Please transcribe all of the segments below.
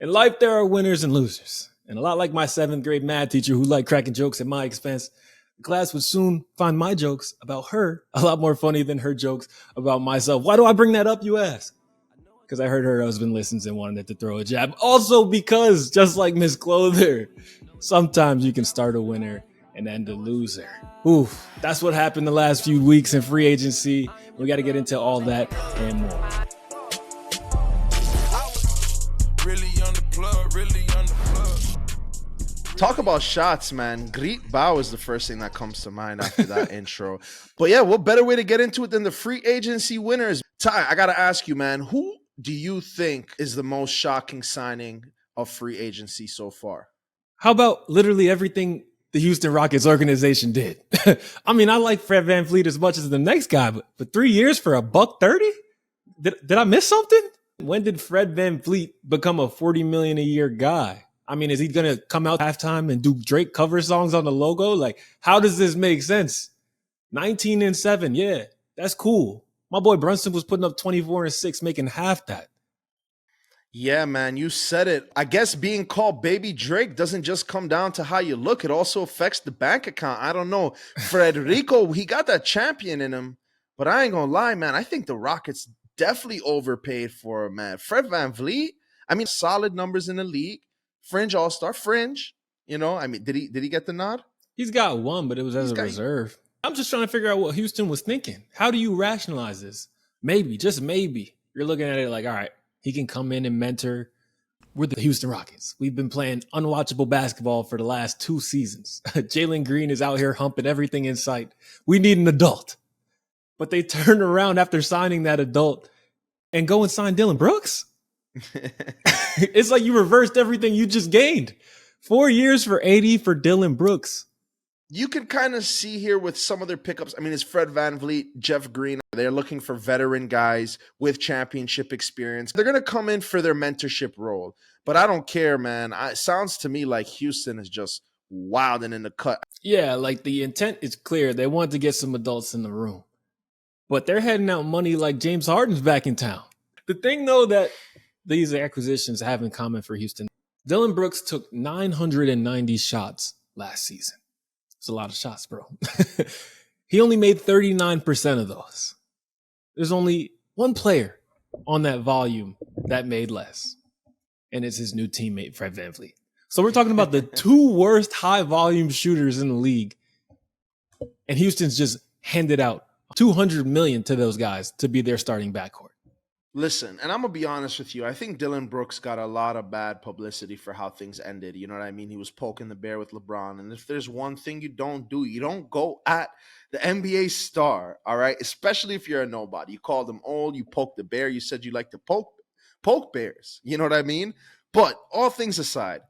In life, there are winners and losers. And a lot like my seventh grade math teacher who liked cracking jokes at my expense, the class would soon find my jokes about her a lot more funny than her jokes about myself. Why do I bring that up, you ask? Because I heard her husband listens and wanted to throw a jab. Also because, just like Miss Clother, sometimes you can start a winner and end a loser. Oof, that's what happened the last few weeks in free agency. We got to get into all that and more. Talk about shots, man. Greet Bow is the first thing that comes to mind after that intro. But yeah, what better way to get into it than the free agency winners? Ty, I got to ask you, man, who do you think is the most shocking signing of free agency so far? How about literally everything the Houston Rockets organization did? I mean, I like Fred VanVleet as much as the next guy, but 3 years for $130? Did I miss something? When did Fred VanVleet become a $40 million a year guy? I mean, is he going to come out halftime and do Drake cover songs on the logo? Like, how does this make sense? 19-7, yeah, that's cool. My boy Brunson was putting up 24-6, making half that. Yeah, man, you said it. I guess being called Baby Drake doesn't just come down to how you look. It also affects the bank account. I don't know. Frederico, he got that champion in him. But I ain't going to lie, man. I think the Rockets definitely overpaid for him, man. Fred VanVleet, I mean, solid numbers in the league. Fringe all-star, fringe. You know, I mean, did he get the nod? He's got one, but it was as a reserve. I'm just trying to figure out what Houston was thinking. How do you rationalize this? Maybe, just maybe, you're looking at it like, all right, he can come in and mentor. We're the Houston Rockets. We've been playing unwatchable basketball for the last 2 seasons. Jalen Green is out here humping everything in sight. We need an adult. But they turn around after signing that adult and go and sign Dillion Brooks? It's like you reversed everything you just gained. 4 years for 80 for Dillion Brooks. You can kind of see here with some of their pickups. I mean, it's Fred VanVleet, Jeff Green. They're looking for veteran guys with championship experience. They're going to come in for their mentorship role. But I don't care, man. It sounds to me like Houston is just wilding in the cut. Yeah, like the intent is clear. They want to get some adults in the room. But they're heading out money like James Harden's back in town. The thing, though, that these acquisitions have in common for Houston, Dillion Brooks took 990 shots last season. It's a lot of shots, bro. He only made 39% of those. There's only one player on that volume that made less, and it's his new teammate, Fred VanVleet. So we're talking about the 2 worst high-volume shooters in the league, and Houston's just handed out $200 million to those guys to be their starting backcourt. Listen, and I'm going to be honest with you. I think Dillion Brooks got a lot of bad publicity for how things ended. You know what I mean? He was poking the bear with LeBron. And if there's one thing you don't do, you don't go at the NBA star, all right? Especially if you're a nobody. You called him old. You poked the bear. You said you like to poke bears. You know what I mean? But all things aside,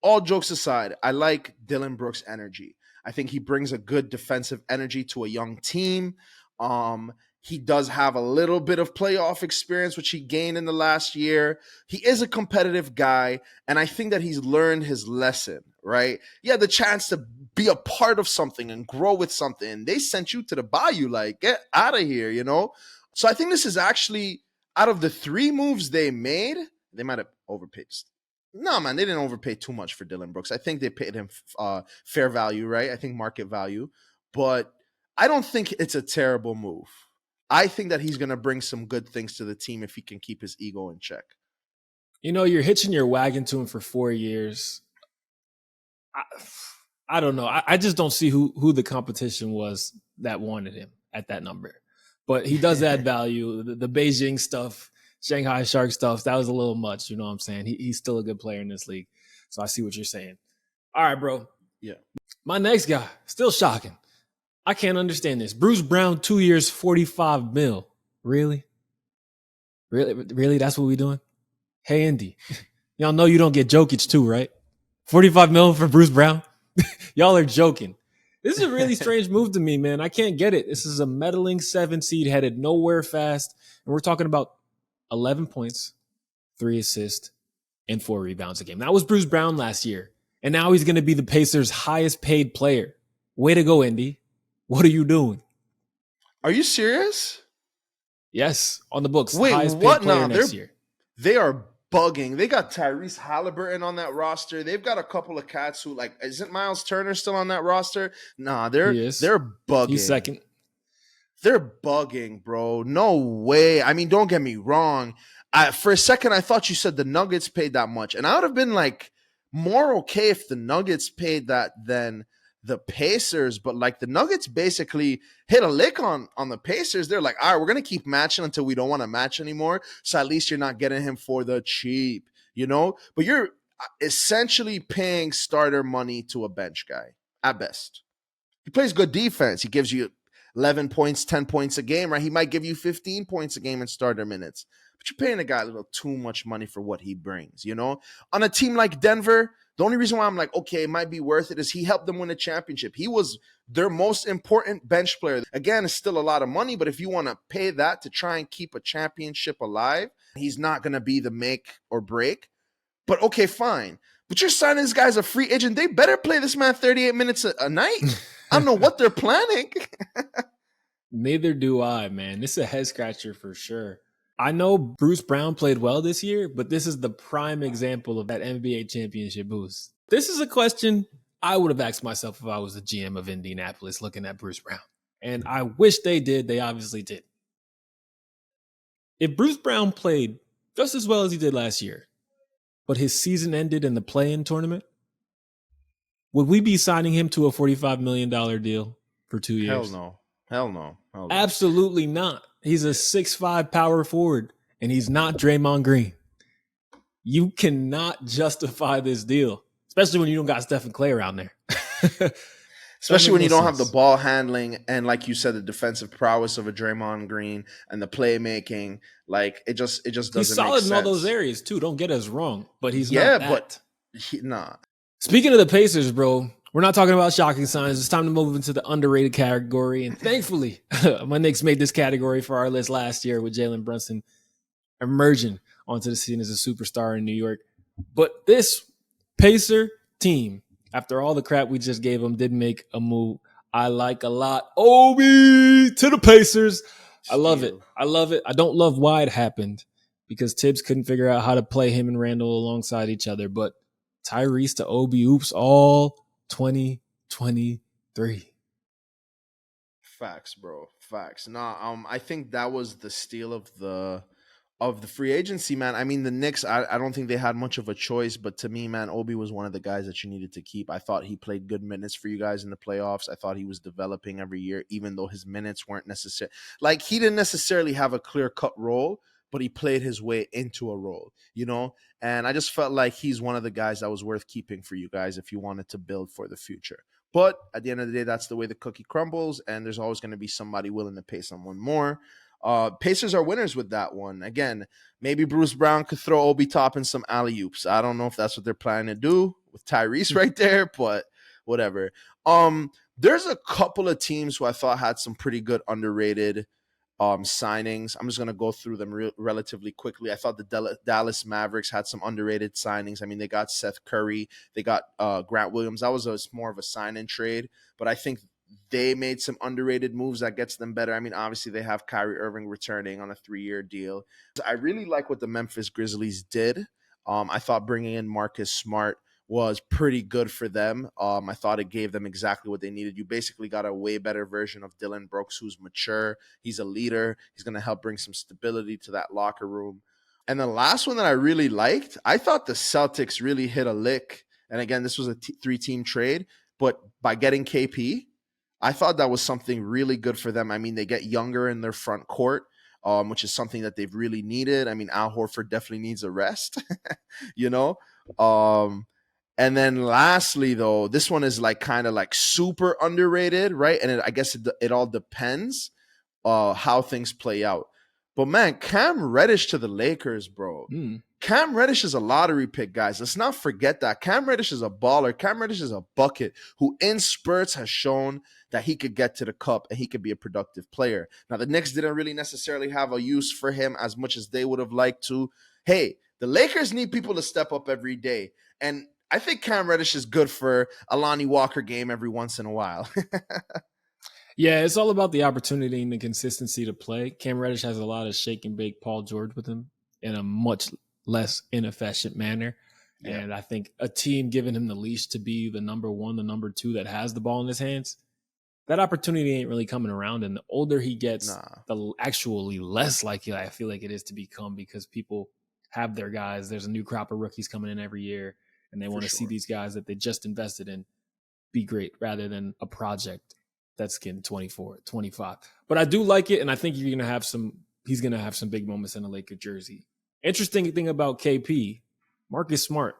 all jokes aside, I like Dillion Brooks' energy. I think he brings a good defensive energy to a young team. He does have a little bit of playoff experience, which he gained in the last year. He is a competitive guy, and I think that he's learned his lesson, right? He had the chance to be a part of something and grow with something. They sent you to the bayou, like, get out of here, you know? So I think this is actually, out of the 3 moves they made, they might have overpaid. No, man, they didn't overpay too much for Dillion Brooks. I think they paid him fair value, right? I think market value. But I don't think it's a terrible move. I think that he's going to bring some good things to the team if he can keep his ego in check. You know, you're hitching your wagon to him for 4 years. I don't know. I just don't see who the competition was that wanted him at that number. But he does add value. The Beijing stuff, Shanghai Shark stuff, that was a little much. You know what I'm saying? He's still a good player in this league. So I see what you're saying. All right, bro. Yeah. My next guy, still shocking. I can't understand this. Bruce Brown, 2 years, $45 million. Really? Really? That's what we doing? Hey, Indy. Y'all know you don't get Jokic too, right? $45 million for Bruce Brown? Y'all are joking. This is a really strange move to me, man. I can't get it. This is a meddling 7 seed headed nowhere fast. And we're talking about 11 points, 3 assists, and 4 rebounds a game. That was Bruce Brown last year. And now he's going to be the Pacers' highest paid player. Way to go, Indy. What are you doing? Are you serious? Yes, on the books. Wait, highest what paid player now? next year. They are bugging. They got Tyrese Halliburton on that roster. They've got a couple of cats who, like, isn't Miles Turner still on that roster? Nah, they're He is. bugging. He's second. They're bugging, bro. No way. I mean, don't get me wrong. For a second, I thought you said the Nuggets paid that much, and I would have been like more okay if the Nuggets paid that than the Pacers. But like the Nuggets basically hit a lick on the Pacers. They're like, all right, we're gonna keep matching until we don't want to match anymore. So at least you're not getting him for the cheap, you know. But you're essentially paying starter money to a bench guy at best. He plays good defense. He gives you 11 points, 10 points a game, right? He might give you 15 points a game in starter minutes. But you're paying a guy a little too much money for what he brings, you know? On a team like Denver, the only reason why I'm like, okay, it might be worth it is he helped them win a championship. He was their most important bench player. Again, it's still a lot of money, but if you want to pay that to try and keep a championship alive, he's not going to be the make or break. But okay, fine. But you're signing this guy as a free agent. They better play this man 38 minutes a night. I don't know what they're planning. Neither do I, man. This is a head scratcher for sure. I know Bruce Brown played well this year, but this is the prime example of that NBA championship boost. This is a question I would have asked myself if I was the GM of Indianapolis looking at Bruce Brown. And I wish they did. They obviously did. If Bruce Brown played just as well as he did last year, but his season ended in the play-in tournament, would we be signing him to a $45 million deal for 2 years? Hell no. Absolutely not. He's a 6'5" power forward, and he's not Draymond Green. You cannot justify this deal, especially when you don't got Stephen Clay around there. Especially when you don't have the ball handling and, like you said, the defensive prowess of a Draymond Green and the playmaking. Like it just doesn't. He's solid in all those areas too. Don't get us wrong, but he's not that. But Speaking of the Pacers, bro, we're not talking about shocking signs. It's time to move into the underrated category. And thankfully, my Knicks made this category for our list last year with Jalen Brunson emerging onto the scene as a superstar in New York. But this Pacer team, after all the crap we just gave them, did make a move I like a lot. Obi to the Pacers. I love it. I don't love why it happened because Tibbs couldn't figure out how to play him and Randall alongside each other. But Tyrese to Obi, oops, all 2023. Facts, bro. Facts. Nah, I think that was the steal of the free agency, man. I mean, the Knicks, I don't think they had much of a choice, but to me, man, Obi was one of the guys that you needed to keep. I thought he played good minutes for you guys in the playoffs. I thought he was developing every year, even though his minutes weren't necessary. Like, he didn't necessarily have a clear-cut role, but he played his way into a role, you know? And I just felt like he's one of the guys that was worth keeping for you guys if you wanted to build for the future. But at the end of the day, that's the way the cookie crumbles, and there's always going to be somebody willing to pay someone more. Pacers are winners with that one. Again, maybe Bruce Brown could throw Obi Toppin some alley-oops. I don't know if that's what they're planning to do with Tyrese right there, but whatever. There's a couple of teams who I thought had some pretty good underrated signings. I'm just going to go through them relatively quickly. I thought the Dallas Mavericks had some underrated signings. I mean, they got Seth Curry. They got Grant Williams. That was more of a sign-in trade, but I think they made some underrated moves that gets them better. I mean, obviously, they have Kyrie Irving returning on a 3-year deal. I really like what the Memphis Grizzlies did. I thought bringing in Marcus Smart was pretty good for them. I thought it gave them exactly what they needed. You basically got a way better version of Dillion Brooks, who's mature. He's a leader. He's going to help bring some stability to that locker room. And the last one that I really liked, I thought the Celtics really hit a lick. And again, this was a 3-team trade, but by getting KP, I thought that was something really good for them. I mean, they get younger in their front court, which is something that they've really needed. I mean, Al Horford definitely needs a rest, you know? And then lastly, though, this one is like kind of like super underrated, right? And I guess it all depends how things play out. But man, Cam Reddish to the Lakers, bro. Cam Reddish is a lottery pick, guys. Let's not forget that. Cam Reddish is a baller. Cam Reddish is a bucket who in spurts has shown that he could get to the cup and he could be a productive player. Now, the Knicks didn't really necessarily have a use for him as much as they would have liked to. Hey, the Lakers need people to step up every day. And I think Cam Reddish is good for a Lonnie Walker game every once in a while. Yeah, it's all about the opportunity and the consistency to play. Cam Reddish has a lot of shake and bake Paul George with him in a much less inefficient manner. Yeah. And I think a team giving him the leash to be the number one, the number two that has the ball in his hands, that opportunity ain't really coming around. And the older he gets, Nah, the actually less likely I feel like it is to become, because people have their guys. There's a new crop of rookies coming in every year, and they for want to see sure. these guys that they just invested in be great rather than a project that's getting 24, 25. But I do like it, and I think he's going to have some big moments in the Laker jersey. Interesting thing about KP, Marcus Smart,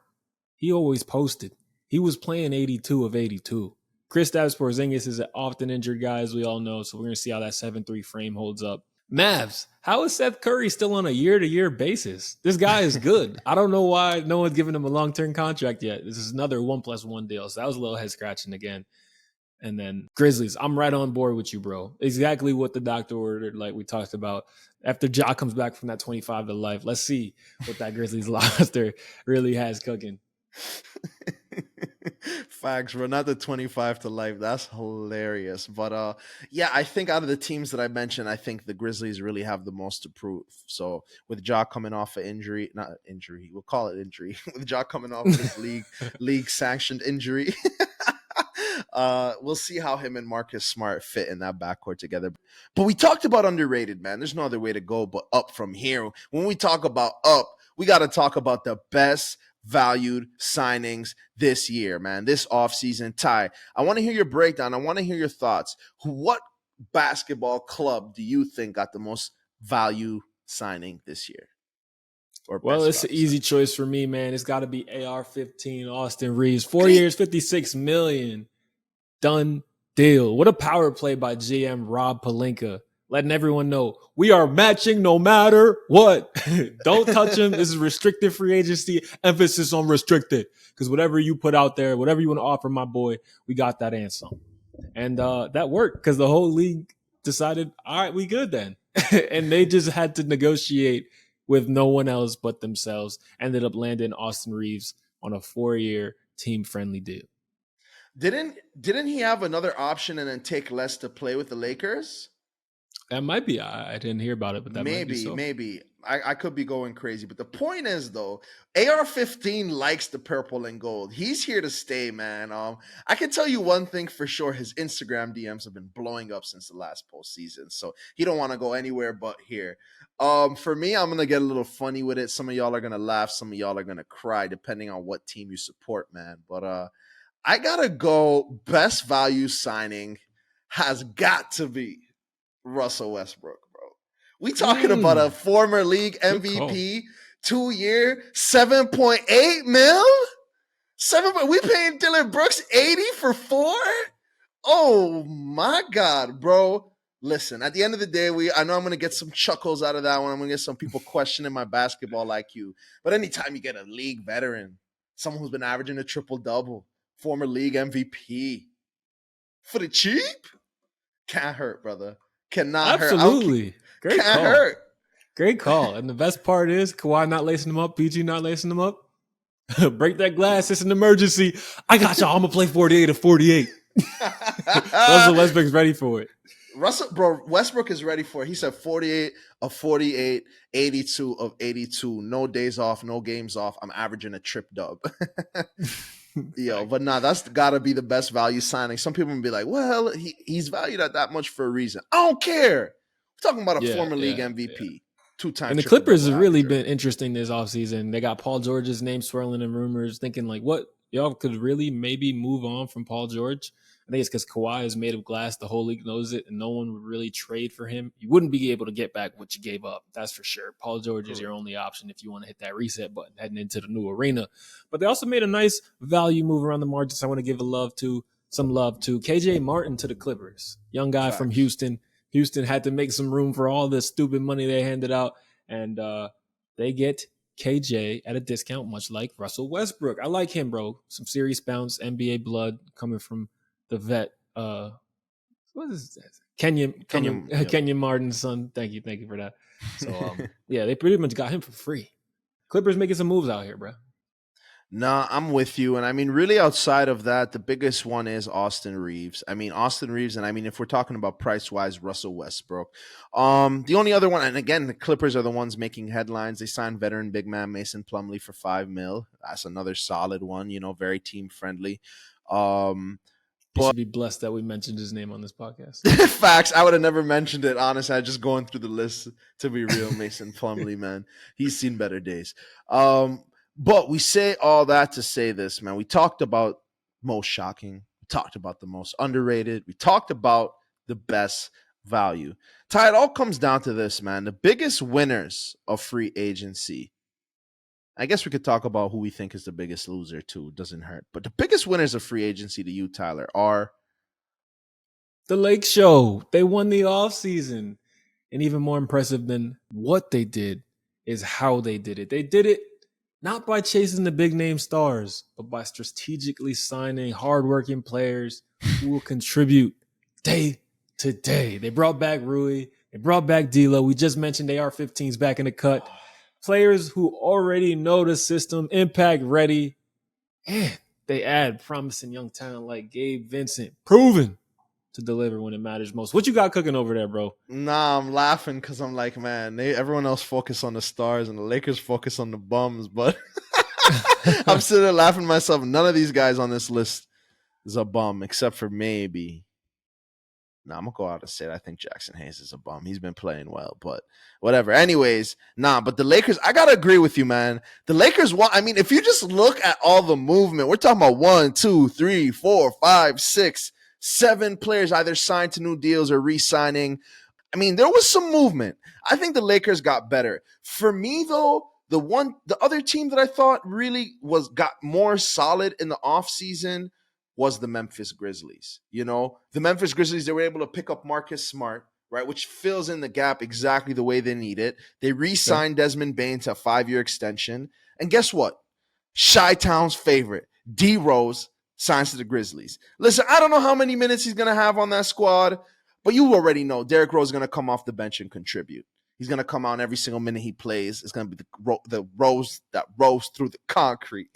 he always posted. He was playing 82 of 82. Kristaps Porzingis is an often injured guy, as we all know, so we're going to see how that 7-3 frame holds up. Mavs, how is Seth Curry still on a year-to-year basis? This guy is good. I don't know why no one's giving him a long-term contract yet. This is another 1+1 deal, so that was a little head-scratching again. And then Grizzlies, I'm right on board with you, bro. Exactly what the doctor ordered, like we talked about. After Ja comes back from that 25 to life, let's see what that Grizzlies roster really has cooking. Facts, bro. Not the 25 to life. That's hilarious. But yeah, I think out of the teams that I mentioned, I think the Grizzlies really have the most to prove. So with Ja coming off an injury, not injury, we'll call it injury. With Ja coming off of his league sanctioned injury. We'll see how him and Marcus Smart fit in that backcourt together. But we talked about underrated, man. There's no other way to go but up from here. When we talk about up, we got to talk about the best valued signings this year, man. This offseason. Ty, I want to hear your breakdown. I want to hear your thoughts. What basketball club do you think got the most value signing this year? Well, it's an easy choice for me, man. It's got to be AR-15, Austin Reeves. 4 years, $56 million. Done deal. What a power play by GM Rob Pelinka, letting everyone know we are matching no matter what. Don't touch him. This is restricted free agency. Emphasis on restricted, because whatever you put out there, whatever you want to offer my boy, we got that answer. And that worked, because the whole league decided, all right, we good then. And they just had to negotiate with no one else but themselves. Ended up landing Austin Reeves on a 4-year team-friendly deal. Didn't he have another option and then take less to play with the Lakers? That might be. I didn't hear about it, but that might be so. Maybe. I could be going crazy. But the point is, though, AR-15 likes the purple and gold. He's here to stay, man. I can tell you one thing for sure. His Instagram DMs have been blowing up since the last postseason. So he don't want to go anywhere but here. For me, I'm going to get a little funny with it. Some of y'all are going to laugh. Some of y'all are going to cry, depending on what team you support, man. But I got to go best value signing has got to be Russell Westbrook, bro. We talking about a former league MVP, 2-year, $7.8 mil? We paying Dillion Brooks 80 for 4? Oh my God, bro. Listen, at the end of the day, I know I'm going to get some chuckles out of that one. I'm going to get some people questioning my basketball IQ. But anytime you get a league veteran, someone who's been averaging a triple-double, former league MVP, for the cheap, can't hurt, brother. Cannot hurt. Absolutely. Great can't call. hurt. Great call. And the best part is Kawhi not lacing them up, PG not lacing them up. Break that glass. It's an emergency. I got y'all. I'm going to play 48 of 48. Russell Westbrook's ready for it. Westbrook is ready for it. He said 48 of 48, 82 of 82. No days off, no games off. I'm averaging a trip dub. Yo, but nah, that's got to be the best value signing. Some people will be like, well, he's valued at that much for a reason. I don't care. We're talking about a former league MVP. 2-time. And the Clippers have really been interesting this offseason. They got Paul George's name swirling in rumors, thinking like, what? Y'all could really maybe move on from Paul George? I think it's because Kawhi is made of glass. The whole league knows it, and no one would really trade for him. You wouldn't be able to get back what you gave up. That's for sure. Paul George is your only option if you want to hit that reset button heading into the new arena. But they also made a nice value move around the margins. I want to give some love to KJ Martin to the Clippers. Young guy from Houston. Houston had to make some room for all the stupid money they handed out, and they get KJ at a discount, much like Russell Westbrook. I like him, bro. Some serious bounce, NBA blood coming from the vet. What is that? Kenyon Martin's son. Thank you for that. So yeah, they pretty much got him for free. Clippers making some moves out here, bro. Nah, I'm with you. And I mean, really outside of that, the biggest one is Austin Reeves. I mean, Austin Reeves, and I mean, if we're talking about price wise, Russell Westbrook. The only other one, and again, the Clippers are the ones making headlines. They signed veteran big man Mason Plumlee for 5 mil. That's another solid one, very team friendly. Um, He but should be blessed that we mentioned his name on this podcast. facts, I would have never mentioned it. Honestly, I just going through the list to be real. Mason Plumlee, man, he's seen better days. Um, but we say all that to say this, man. We talked about most shocking. We talked about the most underrated. We talked about the best value. Ty, it all comes down to this, man. The biggest winners of free agency. I guess we could talk about who we think is the biggest loser too. It doesn't hurt. But the biggest winners of free agency to you, Tyler, are The Lake Show. They won the offseason. And even more impressive than what they did is how they did it. They did it not by chasing the big name stars, but by strategically signing hardworking players who will contribute day to day. They brought back Rui. They brought back D'Lo. We just mentioned AR-15's back in the cut. Players who already know the system, impact ready, and they add promising young talent like Gabe Vincent, proven to deliver when it matters most. What you got cooking over there, bro? Nah, I'm laughing because I'm like, man, everyone else focus on the stars and the Lakers focus on the bums, but I'm sitting there laughing to myself. None of these guys on this list is a bum, except for maybe. Nah, I'm gonna go out and say it. I think Jackson Hayes is a bum. He's been playing well, but whatever. Anyways, but the Lakers, I gotta agree with you, man. The Lakers want. I mean, if you just look at all the movement, we're talking about 1, 2, 3, 4, 5, 6, 7 players either signed to new deals or re-signing. I mean, there was some movement. I think the Lakers got better. For me, though, the other team that I thought really got more solid in the offseason was the Memphis Grizzlies. The Memphis Grizzlies, they were able to pick up Marcus Smart, right, which fills in the gap exactly the way they need it. They re-signed Desmond Bane to a 5-year extension. And guess what? Chi-Town's favorite, D Rose, signs to the Grizzlies. Listen, I don't know how many minutes he's going to have on that squad, but you already know Derrick Rose is going to come off the bench and contribute. He's going to come out every single minute he plays. It's going to be the rose that rose through the concrete.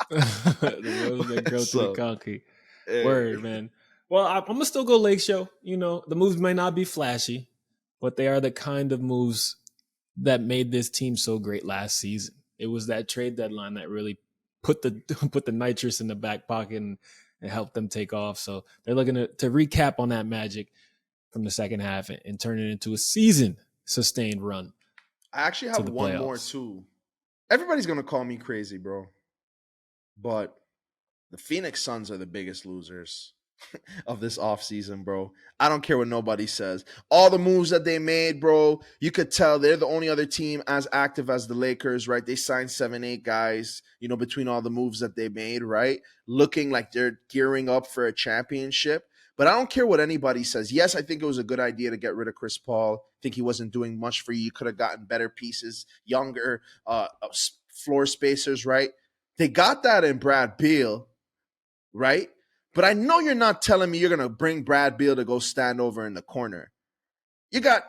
The rose that grow through the So, concrete. Word, man. Well, I'm going to still go Lake Show. The moves may not be flashy, but they are the kind of moves that made this team so great last season. It was that trade deadline that really put the put the nitrous in the back pocket and helped them take off. So they're looking to recap on that magic from the second half and turn it into a season sustained run. I actually have one more too. Everybody's going to call me crazy, bro. But the Phoenix Suns are the biggest losers of this offseason, bro. I don't care what nobody says. All the moves that they made, bro, you could tell they're the only other team as active as the Lakers, right? They signed 7, 8 guys, between all the moves that they made, right? Looking like they're gearing up for a championship. But I don't care what anybody says. Yes, I think it was a good idea to get rid of Chris Paul. I think he wasn't doing much for you. You could have gotten better pieces, younger floor spacers, right? They got that in Brad Beal, right? But I know you're not telling me you're going to bring Brad Beal to go stand over in the corner. You got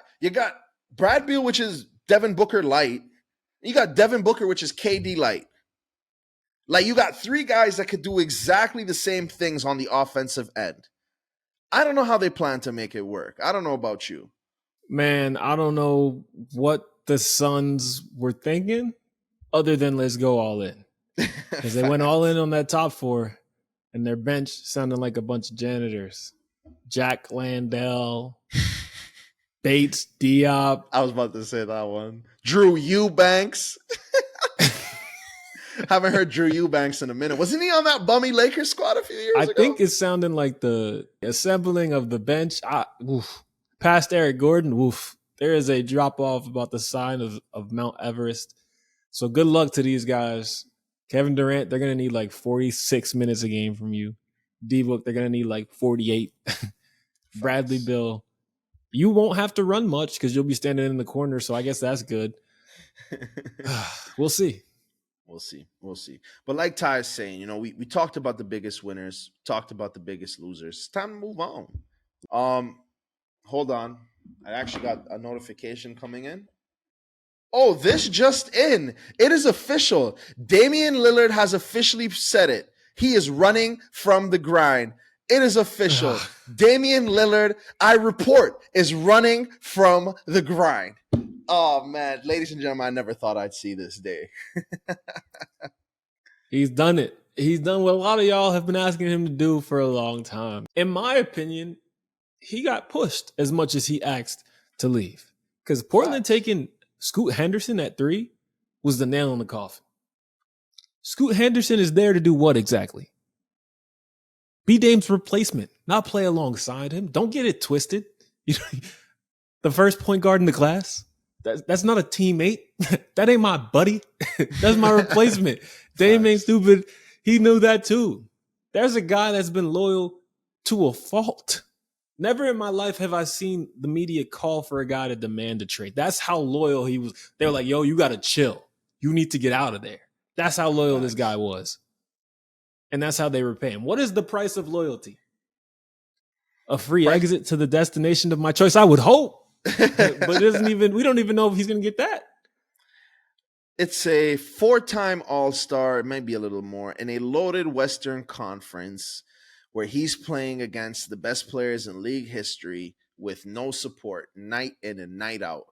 Brad Beal, which is Devin Booker light. You got Devin Booker, which is KD light. Like, you got 3 guys that could do exactly the same things on the offensive end. I don't know how they plan to make it work. I don't know about you. Man, I don't know what the Suns were thinking other than let's go all in. Because they went all in on that top 4 and their bench sounded like a bunch of janitors. Jack Landell, Bates, Diop. I was about to say that one. Drew Eubanks. Haven't heard Drew Eubanks in a minute. Wasn't he on that bummy Lakers squad a few years ago? I think it's sounding like the assembling of the bench. Past Eric Gordon, there is a drop-off about the sign of Mount Everest. So good luck to these guys. Kevin Durant, they're going to need like 46 minutes a game from you. D-Book, they're going to need like 48. Bradley Beal, you won't have to run much because you'll be standing in the corner, so I guess that's good. We'll see. We'll see. But like Ty is saying, we talked about the biggest winners, talked about the biggest losers. It's time to move on. Hold on. I actually got a notification coming in. Oh, this just in. It is official. Damian Lillard has officially said it. He is running from the grind. It is official. Damian Lillard, I report, is running from the grind. Oh, man. Ladies and gentlemen, I never thought I'd see this day. He's done it. He's done what a lot of y'all have been asking him to do for a long time. In my opinion, he got pushed as much as he asked to leave. Because Portland taking Scoot Henderson at 3 was the nail in the coffin. Scoot Henderson is there to do what exactly? Be Dame's replacement, not play alongside him. Don't get it twisted. The first point guard in the class, that's not a teammate. That ain't my buddy. That's my replacement. Dame ain't stupid. He knew that too. There's a guy that's been loyal to a fault. Never in my life have I seen the media call for a guy to demand a trade. That's how loyal he was. They were like, yo, you got to chill. You need to get out of there. That's how loyal this guy was. And that's how they repay him. What is the price of loyalty? A free exit to the destination of my choice? I would hope. But we don't even know if he's going to get that. It's a 4-time All-Star, maybe a little more, in a loaded Western Conference where he's playing against the best players in league history with no support, night in and night out.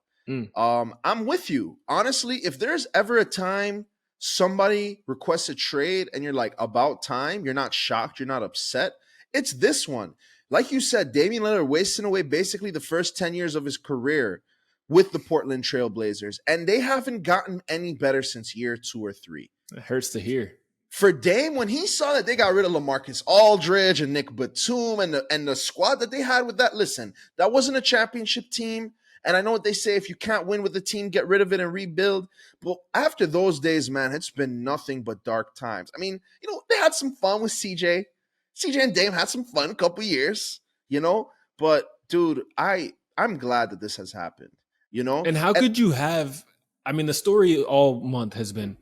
I'm with you. Honestly, if there's ever a time somebody requests a trade and you're like, about time, you're not shocked, you're not upset, it's this one. Like you said, Damian Lillard wasting away basically the first 10 years of his career with the Portland Trail Blazers, and they haven't gotten any better since year 2 or 3. It hurts to hear. For Dame, when he saw that they got rid of LaMarcus Aldridge and Nick Batum and the squad that they had with that, listen, that wasn't a championship team. And I know what they say, if you can't win with the team, get rid of it and rebuild. But after those days, man, it's been nothing but dark times. I mean, they had some fun with CJ. CJ and Dame had some fun a couple years, But, dude, I'm glad that this has happened, And how could you have – I mean, the story all month has been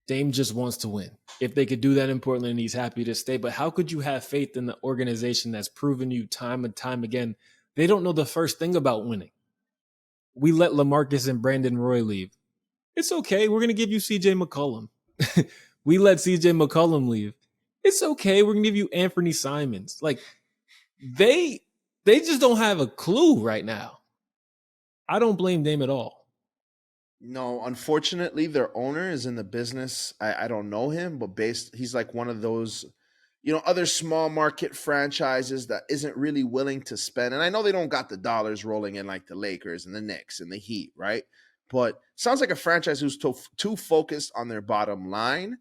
Dame just wants to win. If they could do that in Portland, he's happy to stay. But how could you have faith in the organization that's proven you time and time again? They don't know the first thing about winning. We let LaMarcus and Brandon Roy leave. It's okay. We're going to give you CJ McCollum. We let CJ McCollum leave. It's okay. We're going to give you Anthony Simons. Like, they just don't have a clue right now. I don't blame Dame at all. No, unfortunately, their owner is in the business. I don't know him, but he's like one of those, other small market franchises that isn't really willing to spend. And I know they don't got the dollars rolling in like the Lakers and the Knicks and the Heat, right? But sounds like a franchise who's too focused on their bottom line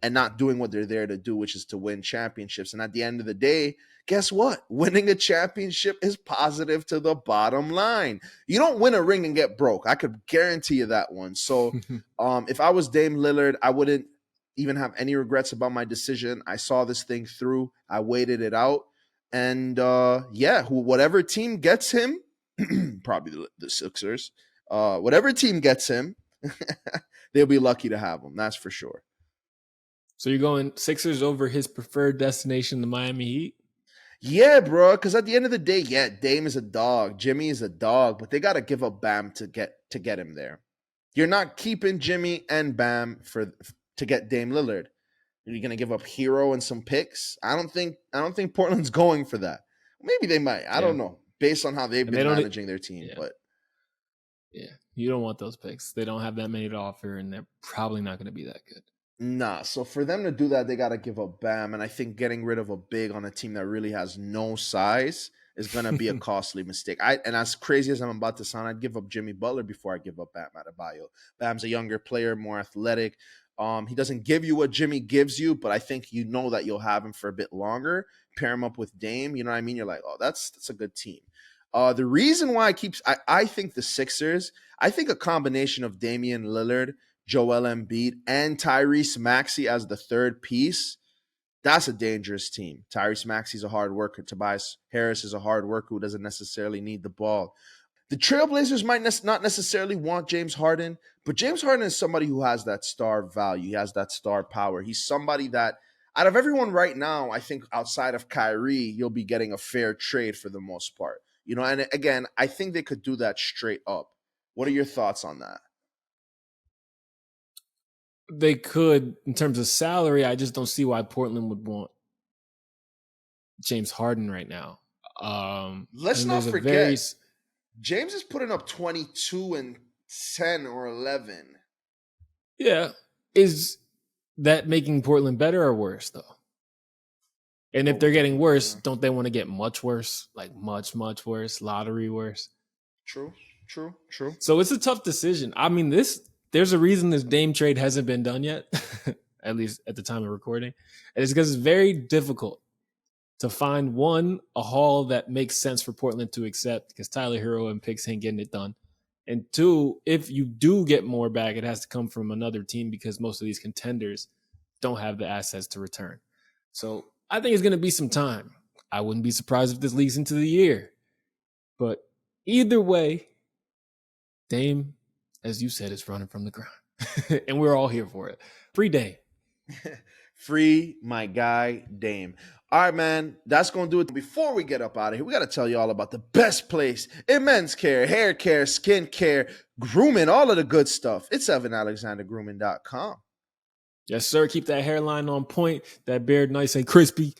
and not doing what they're there to do, which is to win championships. And at the end of the day, guess what? Winning a championship is positive to the bottom line. You don't win a ring and get broke. I could guarantee you that one. So if I was Dame Lillard, I wouldn't even have any regrets about my decision. I saw this thing through. I waited it out. And whatever team gets him, probably the Sixers, whatever team gets him, they'll be lucky to have him. That's for sure. So you're going Sixers over his preferred destination, the Miami Heat? Yeah, bro, because at the end of the day, yeah, Dame is a dog. Jimmy is a dog, but they got to give up Bam to get him there. You're not keeping Jimmy and Bam to get Dame Lillard. Are you going to give up Hero and some picks? I don't think Portland's going for that. Maybe they might. I don't know, based on how they've been managing their team. Yeah. But yeah, you don't want those picks. They don't have that many to offer, and they're probably not going to be that good. Nah, so for them to do that, they got to give up Bam. And I think getting rid of a big on a team that really has no size is going to be a costly mistake. And as crazy as I'm about to sound, I'd give up Jimmy Butler before I give up Bam Adebayo. Bam's a younger player, more athletic. He doesn't give you what Jimmy gives you, but I think that you'll have him for a bit longer. Pair him up with Dame, you know what I mean? You're like, oh, that's a good team. The reason why I think the Sixers, I think a combination of Damian Lillard, Joel Embiid, and Tyrese Maxey as the third piece, that's a dangerous team. Tyrese Maxey's a hard worker. Tobias Harris is a hard worker who doesn't necessarily need the ball. The Trailblazers might not necessarily want James Harden, but James Harden is somebody who has that star value. He has that star power. He's somebody that, out of everyone right now, I think outside of Kyrie, you'll be getting a fair trade for the most part. And again, I think they could do that straight up. What are your thoughts on that? They could, in terms of salary. I just don't see why Portland would want James Harden right now. Let's And not there's a very forget, James is putting up 22 and 10 or 11. yeah. Is that making Portland better or worse though? And if they're getting worse, don't they want to get much worse? Like much, much worse, lottery worse? True. So it's a tough decision. I mean, there's a reason this Dame trade hasn't been done yet, at least at the time of recording. And it's because it's very difficult to find a haul that makes sense for Portland to accept because Tyler Hero and picks ain't getting it done. And two, if you do get more back, it has to come from another team because most of these contenders don't have the assets to return. So I think it's going to be some time. I wouldn't be surprised if this leaks into the year. But either way, Dame, as you said, is running from the ground. And we're all here for it. Free Dame. Free my guy, Dame. All right, man, that's going to do it. Before we get up out of here, we got to tell you all about the best place in men's care, hair care, skin care, grooming, all of the good stuff. It's EvanAlexanderGrooming.com. Yes, sir. Keep that hairline on point, that beard nice and crispy.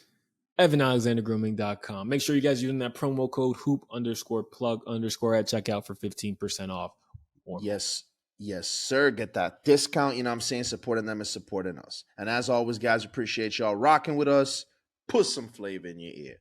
EvanAlexanderGrooming.com. Make sure you guys using that promo code hoop_plug_ at checkout for 15% off. Yes, sir. Get that discount. You know what I'm saying? Supporting them is supporting us. And as always, guys, appreciate y'all rocking with us. Put some flavor in your ear.